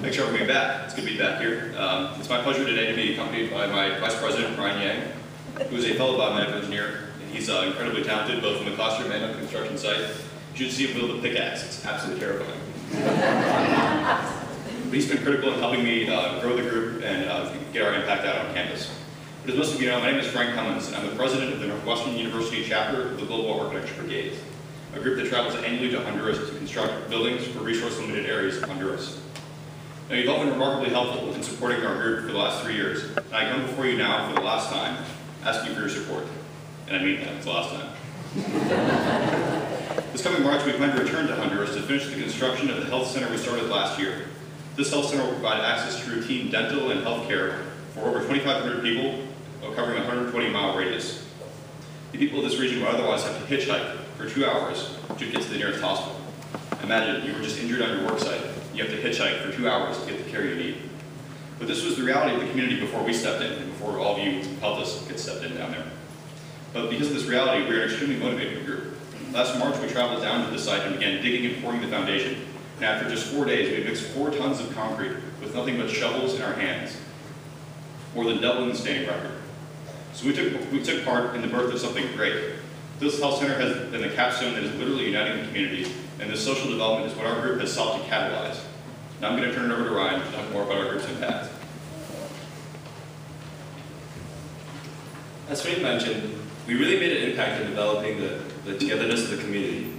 Thanks for having me back. It's good to be back here. It's my pleasure today to be accompanied by my Vice President, Brian Yang, who is a fellow biomedical engineer. And he's incredibly talented, both in the classroom and on the construction site. You should see him build a pickaxe. It's absolutely terrifying. But he's been critical in helping me grow the group and get our impact out on campus. But as most of you know, my name is Cummins, and I'm the president of the Northwestern University chapter of the Global Architecture Brigades, a group that travels annually to Honduras to construct buildings for resource-limited areas of Honduras. Now, you've all been remarkably helpful in supporting our group for the last 3 years, and I come before you now for the last time, asking for your support. And I mean that, it's the last time. This coming March, we plan to return to Honduras to finish the construction of the health center we started last year. This health center will provide access to routine dental and health care for over 2,500 people, covering a 120-mile radius. The people of this region would otherwise have to hitchhike for 2 hours to get to the nearest hospital. Imagine you were just injured on your work site. You have to hitchhike for 2 hours to get the care you need. But this was the reality of the community before we stepped in, and before all of you helped us get stepped in down there. But because of this reality, we are an extremely motivated group. Last March, we traveled down to the site and began digging and pouring the foundation. And after just 4 days, we mixed 4 tons of concrete with nothing but shovels in our hands, more than doubling the standing record. So we took part in the birth of something great. This health center has been the capstone that is literally uniting the community, and this social development is what our group has sought to catalyze. Now I'm going to turn it over to Ryan to talk more about our group's impact. As Frank mentioned, we really made an impact in developing the togetherness of the community.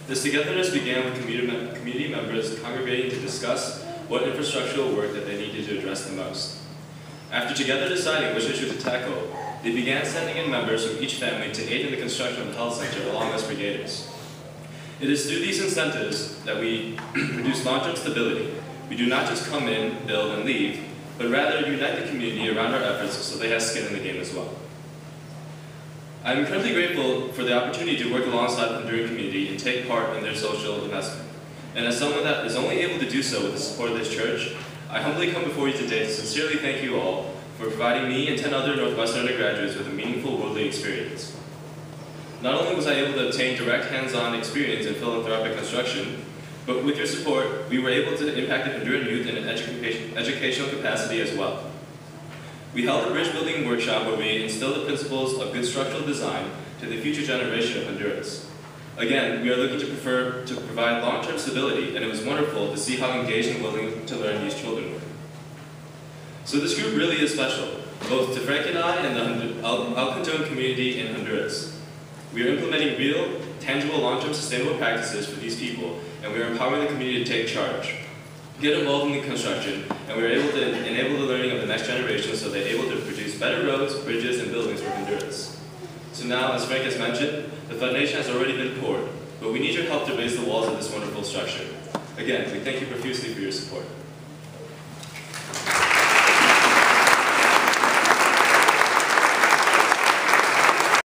This togetherness began with community members congregating to discuss what infrastructural work that they needed to address the most. After together deciding which issue to tackle, they began sending in members from each family to aid in the construction of the health center along as Brigades. It is through these incentives that we produce long-term stability. We do not just come in, build, and leave, but rather unite the community around our efforts so they have skin in the game as well. I'm incredibly grateful for the opportunity to work alongside the Honduran community and take part in their social investment. And as someone that is only able to do so with the support of this church, I humbly come before you today to sincerely thank you all for providing me and 10 other Northwestern undergraduates with a meaningful worldly experience. Not only was I able to obtain direct hands-on experience in philanthropic construction, but with your support, we were able to impact the Honduran youth in an educational capacity as well. We held a bridge building workshop where we instilled the principles of good structural design to the future generation of Honduras. Again, we are looking to provide long-term stability, and it was wonderful to see how engaged and willing to learn these children were. So this group really is special, both to Frank and I and the El Cantón community in Honduras. We are implementing real, tangible, long-term sustainable practices for these people, and we are empowering the community to take charge, get involved in the construction, and we are able to enable the learning of the next generation so they're able to produce better roads, bridges, and buildings for Honduras. So now, as Frank has mentioned, the foundation has already been poured, but we need your help to raise the walls of this wonderful structure. Again, we thank you profusely for your support.